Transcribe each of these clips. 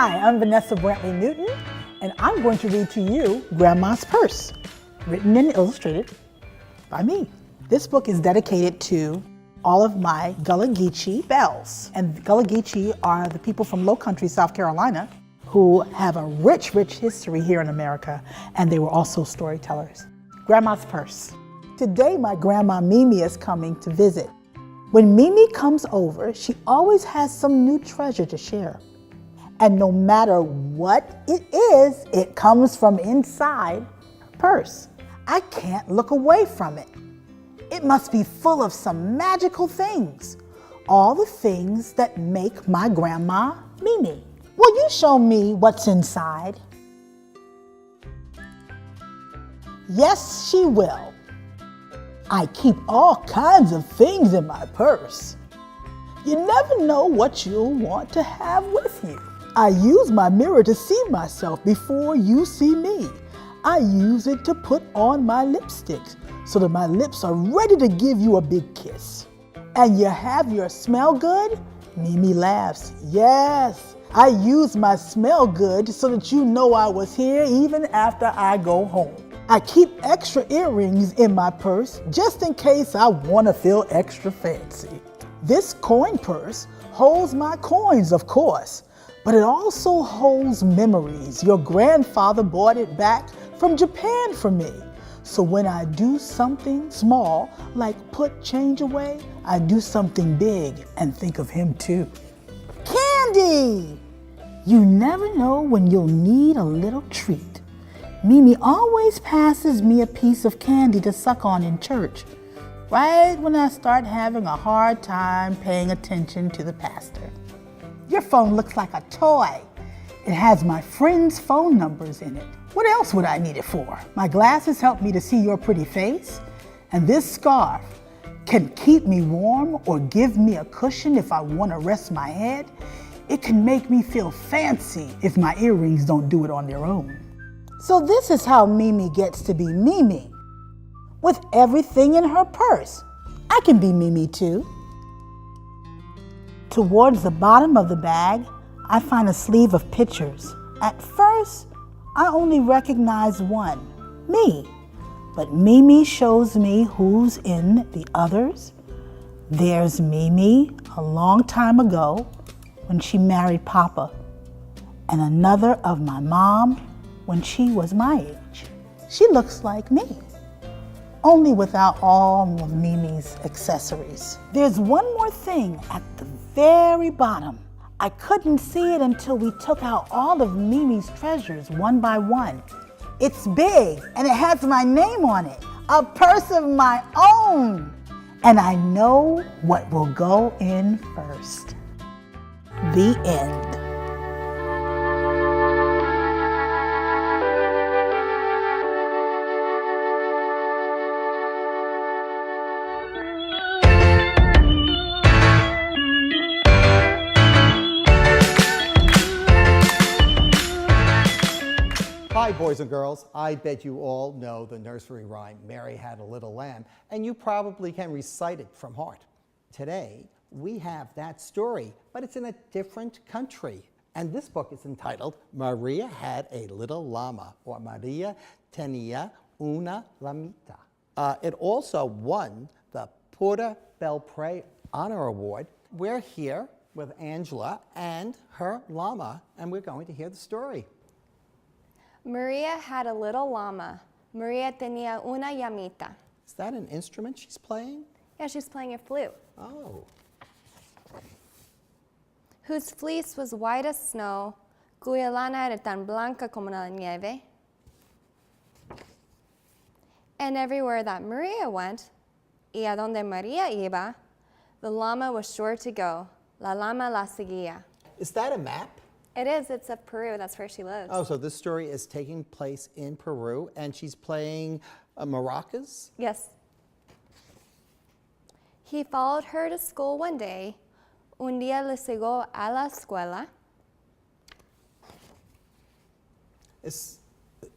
Hi, I'm Vanessa Brantley Newton, and I'm going to read to you Grandma's Purse, written and illustrated by me. This book is dedicated to all of my Gullah Geechee belles. And Gullah Geechee are the people from Low Country, South Carolina, who have a rich, rich history here in America, and they were also storytellers. Grandma's Purse. Today, my grandma Mimi is coming to visit. When Mimi comes over, she always has some new treasure to share. And no matter what it is, it comes from inside her purse. I can't look away from it. It must be full of some magical things. All the things that make my grandma Mimi. Will you show me what's inside? Yes, she will. I keep all kinds of things in my purse. You never know what you'll want to have with you. I use my mirror to see myself before you see me. I use it to put on my lipsticks so that my lips are ready to give you a big kiss. And you have your smell good? Mimi laughs. Yes, I use my smell good so that you know I was here even after I go home. I keep extra earrings in my purse just in case I want to feel extra fancy. This coin purse holds my coins, of course, but it also holds memories. Your grandfather bought it back from Japan for me. So when I do something small, like put change away, I do something big and think of him too. Candy! You never know when you'll need a little treat. Mimi always passes me a piece of candy to suck on in church, right when I start having a hard time paying attention to the pastor. Your phone looks like a toy. It has my friends' phone numbers in it. What else would I need it for? My glasses help me to see your pretty face, and this scarf can keep me warm or give me a cushion if I want to rest my head. It can make me feel fancy if my earrings don't do it on their own. So this is how Mimi gets to be Mimi. With everything in her purse. I can be Mimi too. Towards the bottom of the bag, I find a sleeve of pictures. At first, I only recognize one, me. But Mimi shows me who's in the others. There's Mimi a long time ago when she married Papa, and another of my mom when she was my age. She looks like me, only without all of Mimi's accessories. There's one more thing at the very bottom. I couldn't see it until we took out all of Mimi's treasures one by one. It's big and it has my name on it, a purse of my own. And I know what will go in first. The end. Hi, boys and girls. I bet you all know the nursery rhyme, Mary Had a Little Lamb, and you probably can recite it from heart. Today, we have that story, but it's in a different country. And this book is entitled, Maria Had a Little Llama, or Maria Tenía una Lamita. It also won the Porter Belpré Honor Award. We're here with Angela and her llama, and we're going to hear the story. Maria had a little llama. Maria tenía una llamita. Is that an instrument she's playing? Yeah, she's playing a flute. Oh. Whose fleece was white as snow, cuya lana era tan blanca como la nieve. And everywhere that Maria went, y a donde Maria iba, the llama was sure to go. La llama la seguía. Is that a map? It is. It's of Peru. That's where she lives. Oh, so this story is taking place in Peru, and she's playing maracas? Yes. He followed her to school one day. Un día le siguió a la escuela.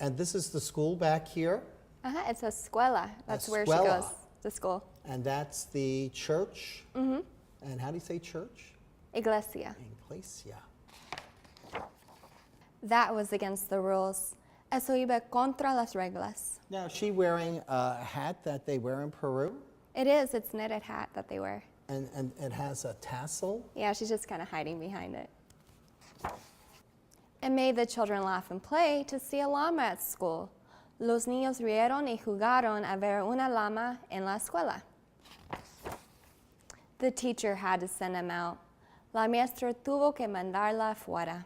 And this is the school back here? It's a escuela. That's where she Escuela. goes to school. And that's the church? Mm-hmm. And how do you say church? Iglesia. Iglesia. That was against the rules. Eso iba contra las reglas. Now, is she wearing a hat that they wear in Peru? It is, it's knitted hat that they wear. And it has a tassel? Yeah, she's just kind of hiding behind it. It made the children laugh and play to see a llama at school. Los niños rieron y jugaron a ver una llama en la escuela. The teacher had to send them out. La maestra tuvo que mandarla fuera.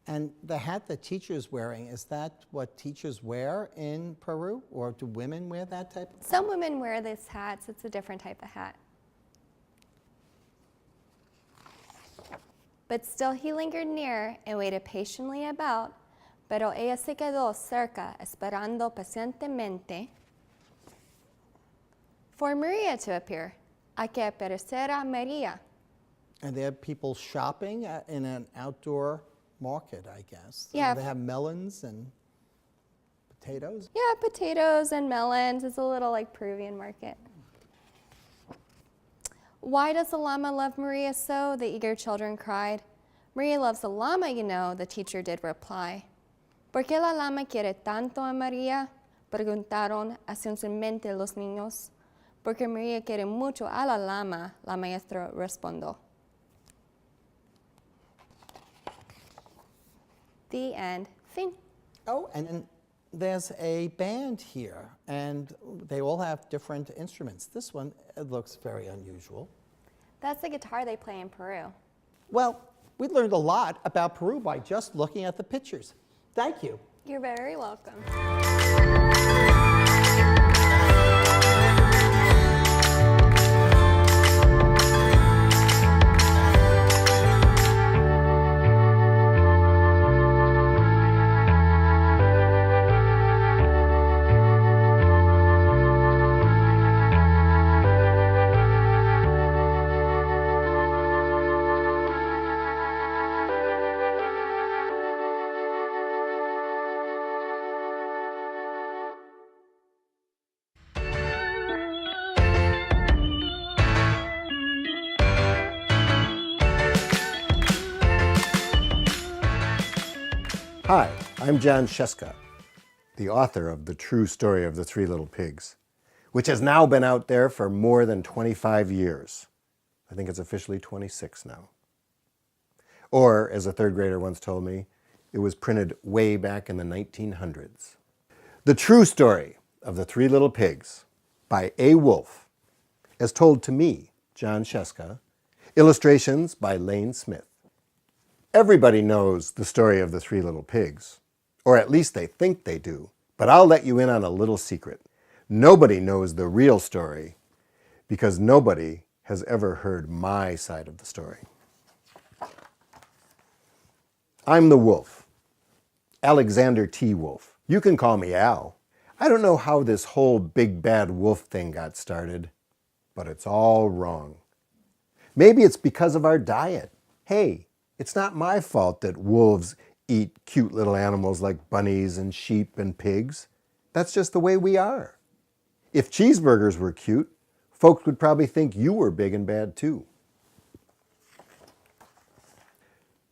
And the hat that teacher's wearing, is that what teachers wear in Peru? Or do women wear that type of hat? Some women wear these hats. It's a different type of hat. But still he lingered near and waited patiently about, pero ella se quedó cerca, esperando pacientemente for Maria to appear. A que apareciera Maria. And they have people shopping in an outdoor market, I guess. Yeah. They have melons and potatoes. Yeah, potatoes and melons. It's a little like Peruvian market. Why does the llama love Maria so? The eager children cried. Maria loves the llama, you know, the teacher did reply. ¿Por qué la llama quiere tanto a Maria? Preguntaron ansiosamente los niños. Porque Maria quiere mucho a la llama, la maestra respondió. The end. Fin. Oh, and there's a band here, and they all have different instruments. This one, it looks very unusual. That's the guitar they play in Peru. Well, we learned a lot about Peru by just looking at the pictures. Thank you. You're very welcome. Hi, I'm John Sheska, the author of The True Story of the Three Little Pigs, which has now been out there for more than 25 years. I think it's officially 26 now. Or, as a third grader once told me, it was printed way back in the 1900s. The True Story of the Three Little Pigs by A. Wolfe, as told to me, John Sheska, illustrations by Lane Smith. Everybody knows the story of the Three Little Pigs, or at least they think they do, but I'll let you in on a little secret. Nobody knows the real story because nobody has ever heard my side of the story. I'm the wolf, Alexander T. Wolfe. You can call me Al. I don't know how this whole big bad wolf thing got started, but it's all wrong. Maybe it's because of our diet. Hey, it's not my fault that wolves eat cute little animals like bunnies and sheep and pigs. That's just the way we are. If cheeseburgers were cute, folks would probably think you were big and bad too.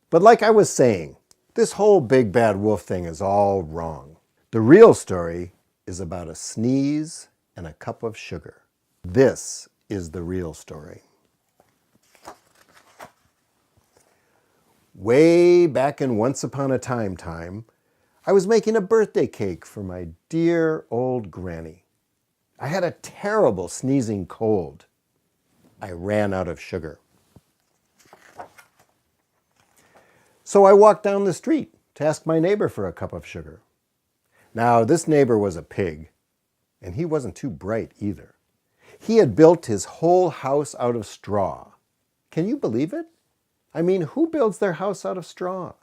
But like I was saying, this whole big bad wolf thing is all wrong. The real story is about a sneeze and a cup of sugar. This is the real story. Way back in Once Upon a Time, I was making a birthday cake for my dear old granny. I had a terrible sneezing cold. I ran out of sugar. So I walked down the street to ask my neighbor for a cup of sugar. Now, this neighbor was a pig, and he wasn't too bright either. He had built his whole house out of straw. Can you believe it? I mean, who builds their house out of straw?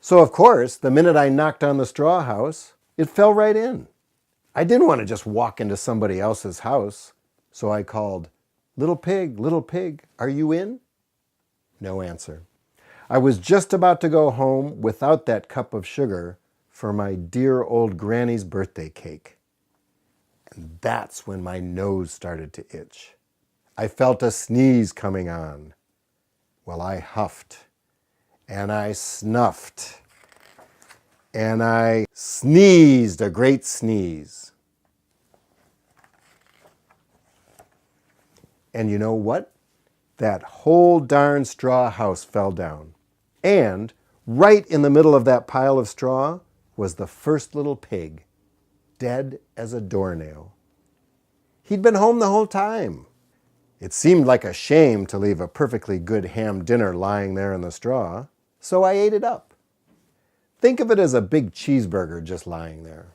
So, of course, the minute I knocked on the straw house, it fell right in. I didn't want to just walk into somebody else's house, so I called, little pig, are you in?" No answer. I was just about to go home without that cup of sugar for my dear old granny's birthday cake. And that's when my nose started to itch. I felt a sneeze coming on. Well, I huffed, and I snuffed, and I sneezed a great sneeze. And you know what? That whole darn straw house fell down. And right in the middle of that pile of straw was the first little pig, dead as a doornail. He'd been home the whole time. It seemed like a shame to leave a perfectly good ham dinner lying there in the straw, so I ate it up. Think of it as a big cheeseburger just lying there.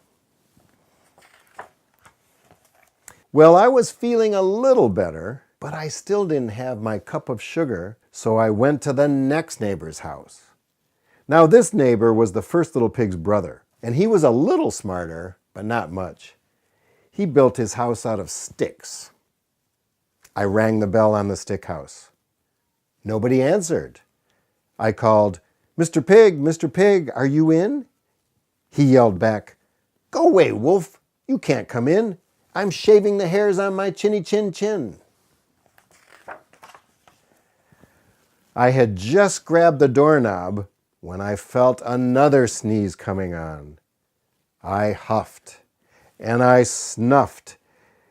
Well, I was feeling a little better, but I still didn't have my cup of sugar, so I went to the next neighbor's house. Now, this neighbor was the first little pig's brother, and he was a little smarter, but not much. He built his house out of sticks. I rang the bell on the stick house. Nobody answered. I called, Mr. Pig, are you in? He yelled back, Go away, Wolf. You can't come in. I'm shaving the hairs on my chinny chin chin. I had just grabbed the doorknob when I felt another sneeze coming on. I huffed, and I snuffed,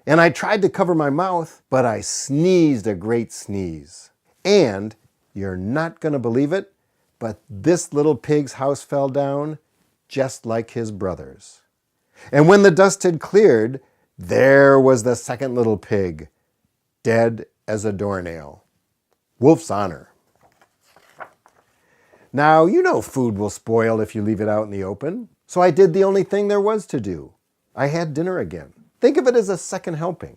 and I tried to cover my mouth, but I sneezed a great sneeze. And, you're not going to believe it, but this little pig's house fell down just like his brother's. And when the dust had cleared, there was the second little pig, dead as a doornail. Wolf's honor. Now, you know food will spoil if you leave it out in the open, so I did the only thing there was to do. I had dinner again. Think of it as a second helping.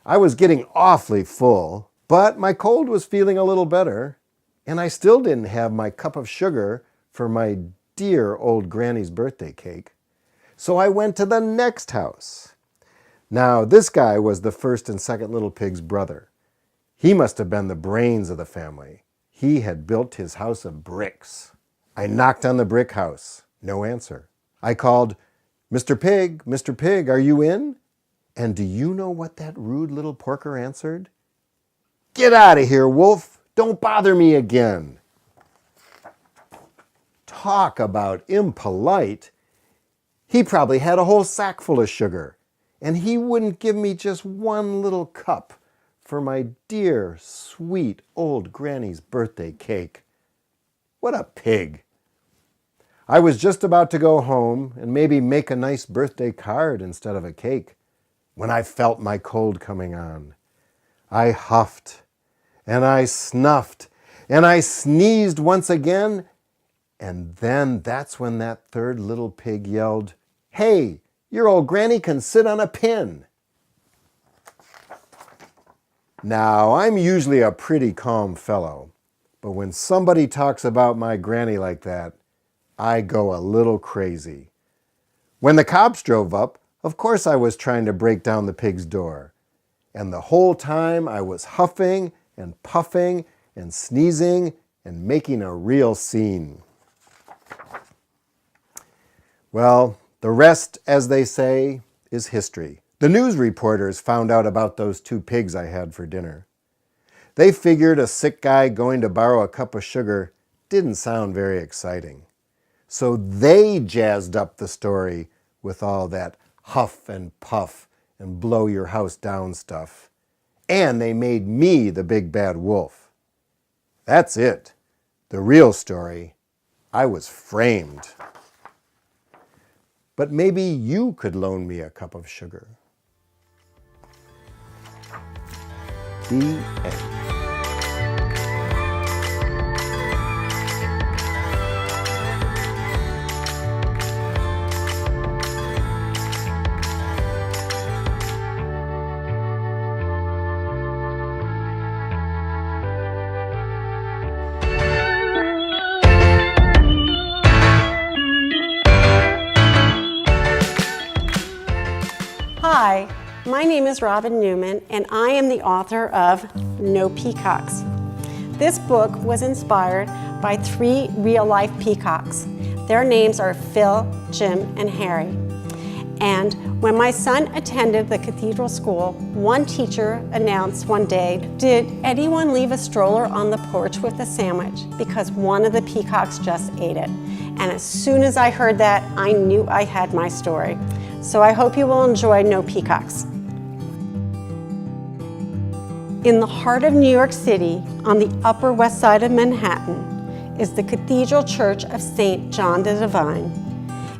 I was getting awfully full, but my cold was feeling a little better, and I still didn't have my cup of sugar for my dear old granny's birthday cake. So I went to the next house. Now, this guy was the first and second little pig's brother. He must have been the brains of the family. He had built his house of bricks. I knocked on the brick house. No answer. I called, Mr. Pig, are you in? And do you know what that rude little porker answered? Get out of here, Wolf. Don't bother me again. Talk about impolite. He probably had a whole sack full of sugar, and he wouldn't give me just one little cup for my dear, sweet old granny's birthday cake. What a pig. I was just about to go home and maybe make a nice birthday card instead of a cake when I felt my cold coming on. I huffed, and I snuffed, and I sneezed once again, and then that's when that third little pig yelled, Hey, your old granny can sit on a pin. Now, I'm usually a pretty calm fellow, but when somebody talks about my granny like that, I go a little crazy. When the cops drove up, of course I was trying to break down the pig's door, and the whole time I was huffing and puffing and sneezing and making a real scene. Well, the rest, as they say, is history. The news reporters found out about those two pigs I had for dinner. They figured a sick guy going to borrow a cup of sugar didn't sound very exciting. So they jazzed up the story with all that huff and puff and blow your house down stuff. And they made me the big bad wolf. That's it. The real story. I was framed. But maybe you could loan me a cup of sugar. The end. Hi, my name is Robin Newman, and I am the author of No Peacocks. This book was inspired by 3 real-life peacocks. Their names are Phil, Jim, and Harry. And when my son attended the cathedral school, one teacher announced one day, "Did anyone leave a stroller on the porch with a sandwich? Because one of the peacocks just ate it." And as soon as I heard that, I knew I had my story. So I hope you will enjoy No Peacocks. In the heart of New York City, on the Upper West Side of Manhattan, is the Cathedral Church of St. John the Divine.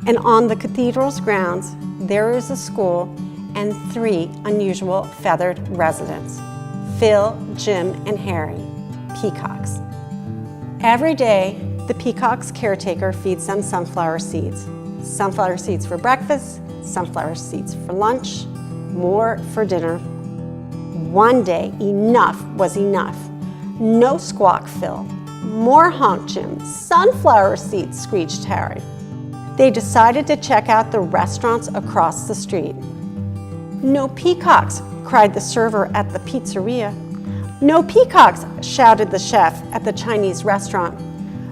And on the cathedral's grounds, there is a school and 3 unusual feathered residents, Phil, Jim, and Harry, peacocks. Every day, the peacock's caretaker feeds them sunflower seeds. Sunflower seeds for breakfast, sunflower seeds for lunch, more for dinner. One day, enough was enough. No squawk, Phil. More honk, Jim. Sunflower seeds, screeched Harry. They decided to check out the restaurants across the street. "No peacocks," cried the server at the pizzeria. "No peacocks," shouted the chef at the Chinese restaurant.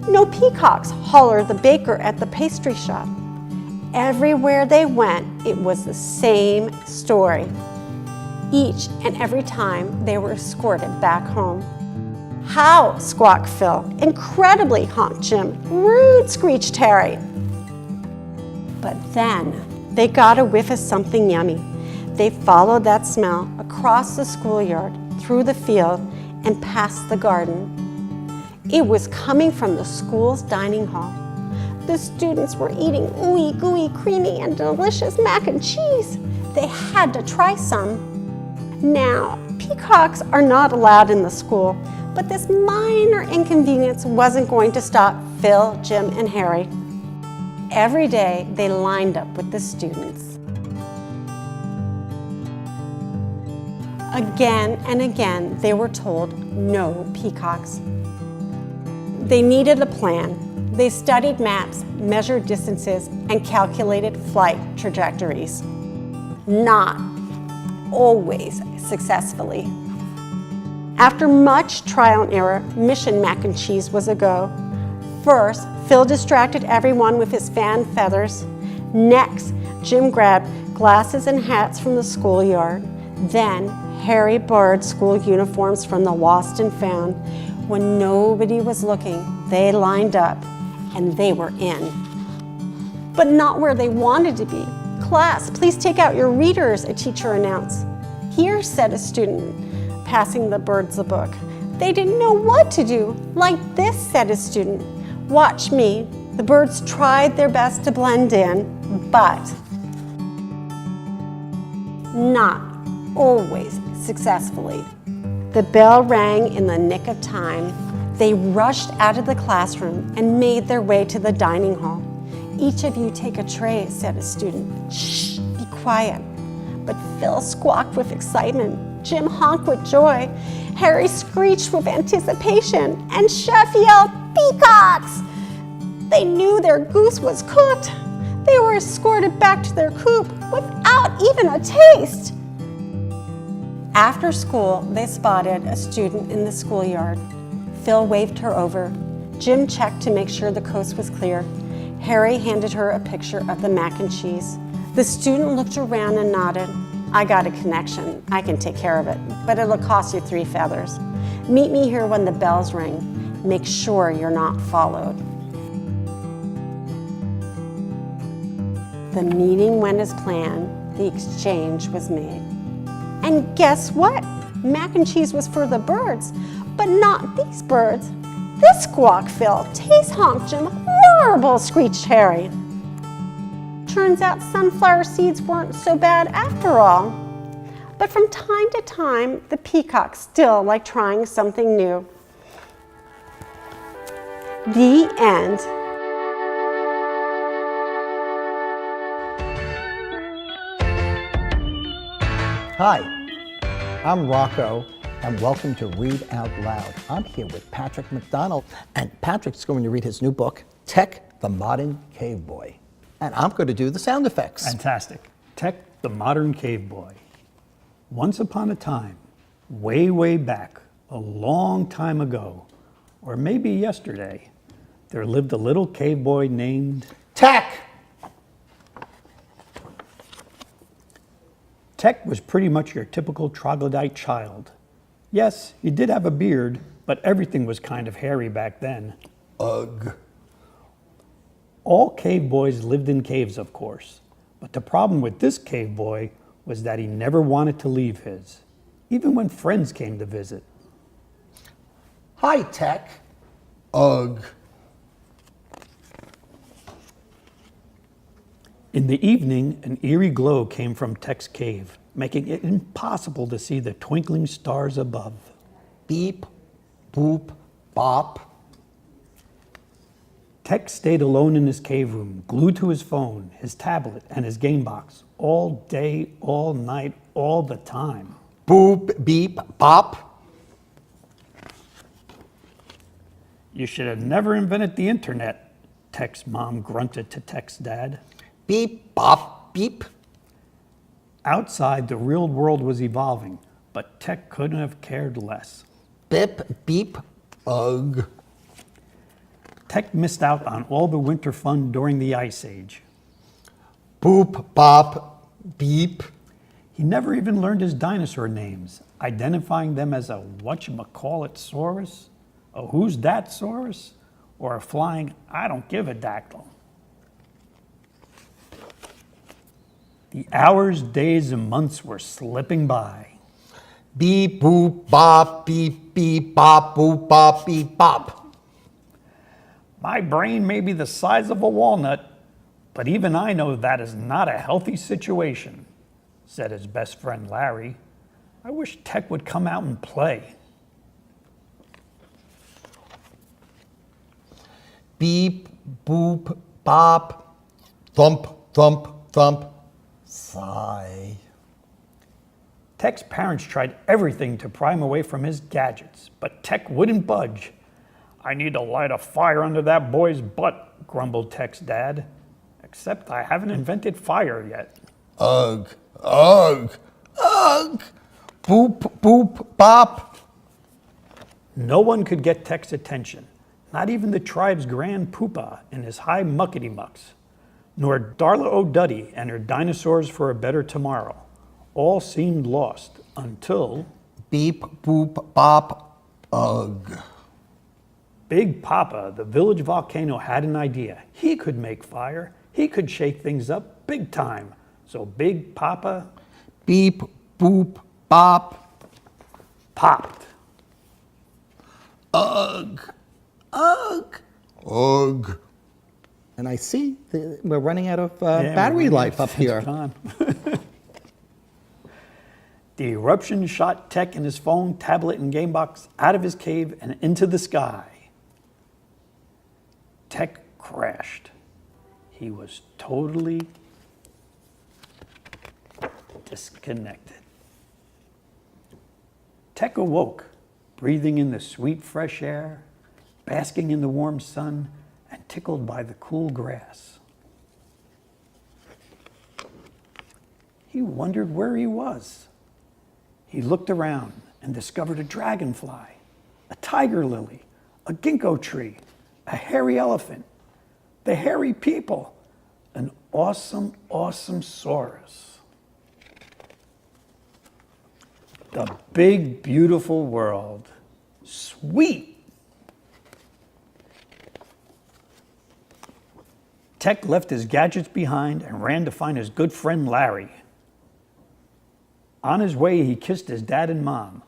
"No peacocks," hollered the baker at the pastry shop. Everywhere they went, it was the same story. Each and every time, they were escorted back home. "How?" squawked Phil. "Incredibly," honked Jim. "Rude," screeched Harry. But then they got a whiff of something yummy. They followed that smell across the schoolyard, through the field, and past the garden. It was coming from the school's dining hall. The students were eating ooey gooey, creamy, and delicious mac and cheese. They had to try some. Now, peacocks are not allowed in the school, but this minor inconvenience wasn't going to stop Phil, Jim, and Harry. Every day, they lined up with the students. Again and again, they were told no peacocks. They needed a plan. They studied maps, measured distances, and calculated flight trajectories. Not always successfully. After much trial and error, Mission Mac and Cheese was a go. First, Phil distracted everyone with his fan feathers. Next, Jim grabbed glasses and hats from the schoolyard. Then, Harry borrowed school uniforms from the lost and found. When nobody was looking, they lined up, and they were in. But not where they wanted to be. "Class, please take out your readers," a teacher announced. "Here," said a student, passing the birds a book. They didn't know what to do. "Like this," said a student. "Watch me." The birds tried their best to blend in, but not always successfully. The bell rang in the nick of time. They rushed out of the classroom and made their way to the dining hall. "Each of you take a tray," said a student. "Shh, be quiet." But Phil squawked with excitement. Jim honked with joy. Harry screeched with anticipation. And Chef yelled, "Peacocks!" They knew their goose was cooked. They were escorted back to their coop without even a taste. After school, they spotted a student in the schoolyard. Phil waved her over. Jim checked to make sure the coast was clear. Harry handed her a picture of the mac and cheese. The student looked around and nodded. "I got a connection. I can take care of it, but it'll cost you 3 feathers. Meet me here when the bells ring. Make sure you're not followed." The meeting went as planned. The exchange was made. And guess what? Mac and cheese was for the birds, but not these birds. "This," squawked Phil. "Taste, honk, Jim. Horrible," screeched Harry. Turns out sunflower seeds weren't so bad after all. But from time to time, the peacocks still like trying something new. The end. Hi, I'm Rocco, and welcome to Read Out Loud. I'm here with Patrick McDonald, and Patrick's going to read his new book, Tech, the Modern Cave Boy. And I'm going to do the sound effects. Fantastic. Tech, the Modern Cave Boy. Once upon a time, way, way back, a long time ago, or maybe yesterday, there lived a little cave boy named Tech! Tech was pretty much your typical troglodyte child. Yes, he did have a beard, but everything was kind of hairy back then. Ugh. All cave boys lived in caves, of course, but the problem with this cave boy was that he never wanted to leave his, even when friends came to visit. Hi, Tech. Ugh. In the evening, an eerie glow came from Tech's cave, making it impossible to see the twinkling stars above. Beep, boop, bop. Tech stayed alone in his cave room, glued to his phone, his tablet, and his game box, all day, all night, all the time. Boop, beep, bop. You should have never invented the internet, Tech's mom grunted to Tech's dad. Beep, bop, beep. Outside, the real world was evolving, but Tech couldn't have cared less. Bip, beep, ugh. Tech missed out on all the winter fun during the Ice Age. Boop, bop, beep. He never even learned his dinosaur names, identifying them as a whatchamacallitsaurus, a who's that saurus, or a flying I don't give a dactyl. The hours, days, and months were slipping by. Beep, boop, bop, beep, beep, bop, boop, bop, beep, bop. My brain may be the size of a walnut, but even I know that is not a healthy situation, said his best friend Larry. I wish Tech would come out and play. Beep, boop, bop, thump, thump, thump. Sigh. Tech's parents tried everything to pry him away from his gadgets, but Tech wouldn't budge. I need to light a fire under that boy's butt, grumbled Tech's dad. Except I haven't invented fire yet. Ugh, ugh, ugh. Boop, boop, bop. No one could get Tech's attention, not even the tribe's grand poopa and his high muckety-mucks, nor Darla O'Duddy and her dinosaurs for a better tomorrow. All seemed lost until... Beep, boop, bop, ugh. Big Papa, the village volcano, had an idea. He could make fire. He could shake things up big time. So Big Papa... Beep, boop, bop. Popped. Ugh, ugh, ugh. And I see we're running out of battery life up here. The eruption shot Tech and his phone, tablet, and game box out of his cave and into the sky. Tech crashed. He was totally disconnected. Tech awoke, breathing in the sweet fresh air, basking in the warm sun, and tickled by the cool grass. He wondered where he was. He looked around and discovered a dragonfly, a tiger lily, a ginkgo tree, a hairy elephant, the hairy people, an awesome saurus. The big, beautiful world. Sweet! Tech left his gadgets behind and ran to find his good friend Larry. On his way, he kissed his dad and mom.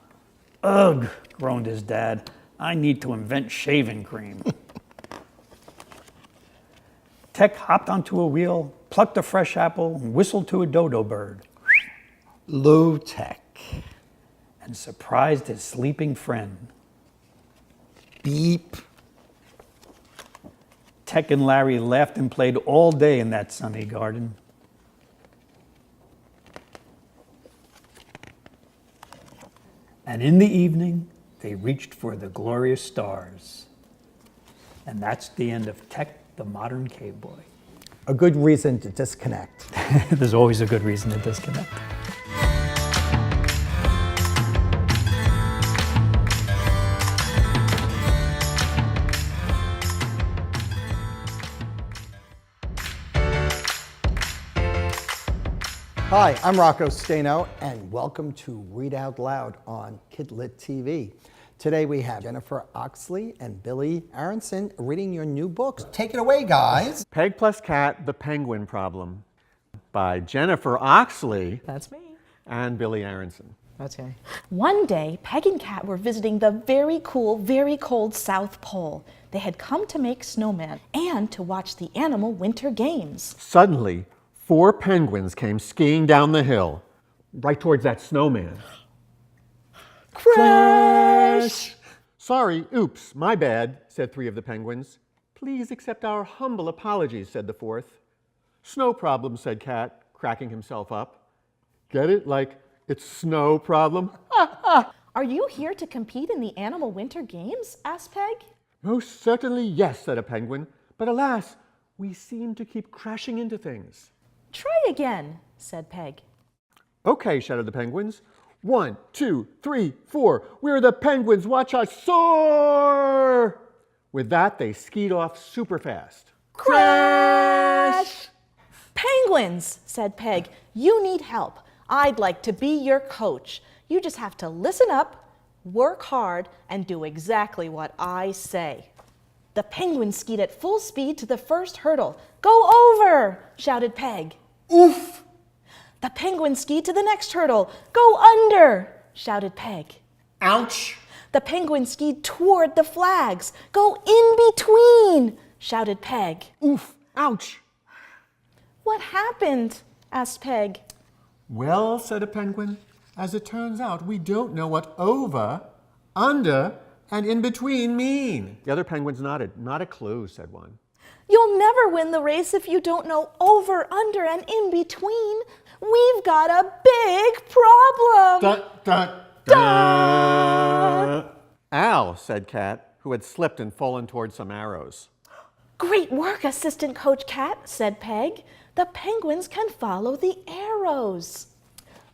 Ugh, groaned his dad. I need to invent shaving cream. Tech hopped onto a wheel, plucked a fresh apple, and whistled to a dodo bird. Low Tech. And surprised his sleeping friend. Beep. Tech and Larry laughed and played all day in that sunny garden. And in the evening, they reached for the glorious stars. And that's the end of Tech, the modern cave boy. A good reason to disconnect. There's always a good reason to disconnect. Hi, I'm Rocco Stano, and welcome to Read Out Loud on Kidlit TV. Today we have Jennifer Oxley and Billy Aronson reading your new books. Take it away, guys. Peg plus Cat, The Penguin Problem by Jennifer Oxley That's me. and Billy Aronson. Okay. One day, Peg and Cat were visiting the very cool, very cold South Pole. They had come to make snowmen and to watch the animal winter games. Suddenly, 4 penguins came skiing down the hill, right towards that snowman. Crash! Sorry, oops, my bad, said 3 of the penguins. Please accept our humble apologies, said the 4th. Snow problem, said Cat, cracking himself up. Get it? Like it's snow problem? Are you here to compete in the animal winter games? Asked Peg. Most certainly yes, said a penguin. But alas, we seem to keep crashing into things. Try again, said Peg. Okay, shouted the penguins. 1, 2, 3, 4. We're the penguins. Watch us soar! With that, they skied off super fast. Crash! Penguins, said Peg, you need help. I'd like to be your coach. You just have to listen up, work hard, and do exactly what I say. The penguins skied at full speed to the first hurdle. Go over, shouted Peg. Oof! The penguins skied to the next hurdle. Go under, shouted Peg. Ouch! The penguins skied toward the flags. Go in between, shouted Peg. Oof! Ouch! What happened? Asked Peg. Well, said a penguin, as it turns out, we don't know what over, under, and in between mean. The other penguins nodded. Not a clue, said one. You'll never win the race if you don't know over, under, and in between. We've got a big problem. Dun, dun, dun. Ow, said Cat, who had slipped and fallen toward some arrows. Great work, Assistant Coach Cat, said Peg. The penguins can follow the arrows.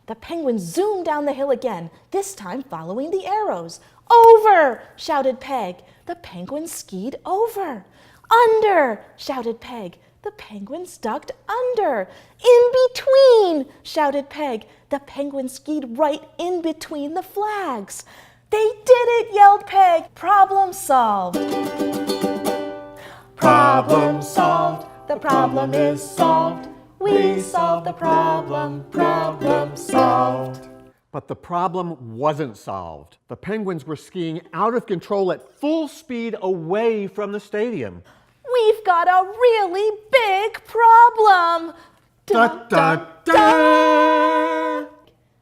The penguins zoomed down the hill again, this time following the arrows. Over, shouted Peg. The penguins skied over. Under, shouted Peg. The penguins ducked under. In between, shouted Peg. The penguins skied right in between the flags. They did it, yelled Peg. Problem solved. Problem solved. The problem is solved. We solved the problem. Problem solved. But the problem wasn't solved. The penguins were skiing out of control at full speed away from the stadium. We've got a really big problem. Dun, dun, dun.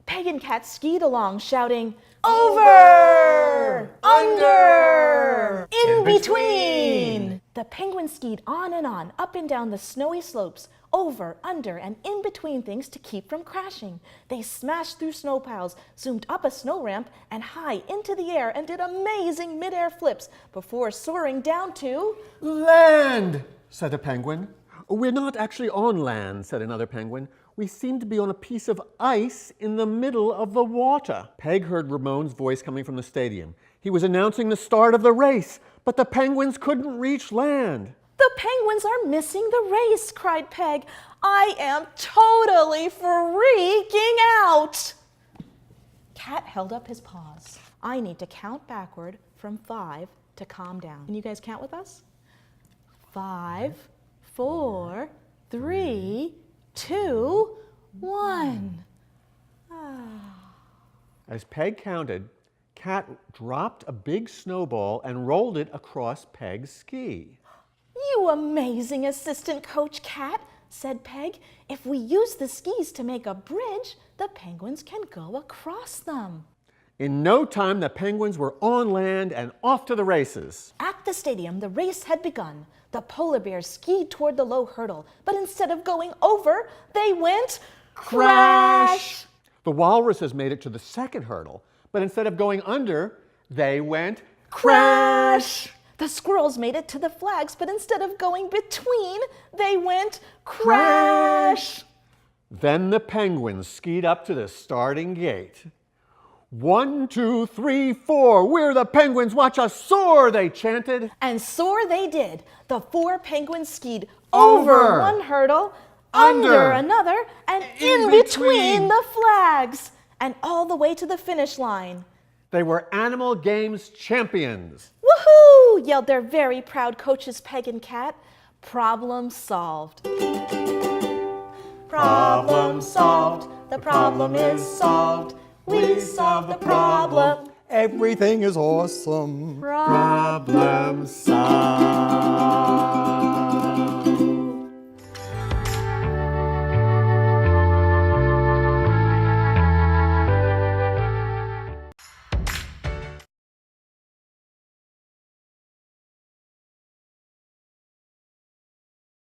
Peg and Cat skied along, shouting, over, under, in between. The penguins skied on and on, up and down the snowy slopes, over, under, and in between things to keep from crashing. They smashed through snow piles, zoomed up a snow ramp and high into the air and did amazing mid-air flips before soaring down to Land, said a penguin. We're not actually on land, said another penguin. We seem to be on a piece of ice in the middle of the water. Peg heard Ramon's voice coming from the stadium. He was announcing the start of the race, but the penguins couldn't reach land. The penguins are missing the race, cried Peg. I am totally freaking out. Cat held up his paws. I need to count backward from 5 to calm down. Can you guys count with us? 5, 4, 3, 2, 1. As Peg counted, Cat dropped a big snowball and rolled it across Peg's ski. You amazing Assistant Coach Cat, said Peg. If we use the skis to make a bridge, the penguins can go across them. In no time, the penguins were on land and off to the races. At the stadium, the race had begun. The polar bears skied toward the low hurdle, but instead of going over, they went crash! The walruses made it to the second hurdle, but instead of going under, they went Crash! The squirrels made it to the flags, but instead of going between, they went crash! Then the penguins skied up to the starting gate. 1, 2, 3, 4, we're the penguins, watch us soar, they chanted. And soar they did. The 4 penguins skied over one hurdle, under another, and in between the flags, and all the way to the finish line. They were Animal Games champions. Woohoo! Yelled their very proud coaches Peg and Cat. Problem solved. Problem solved. The problem is solved. We solved the problem. Everything is awesome. Problem solved.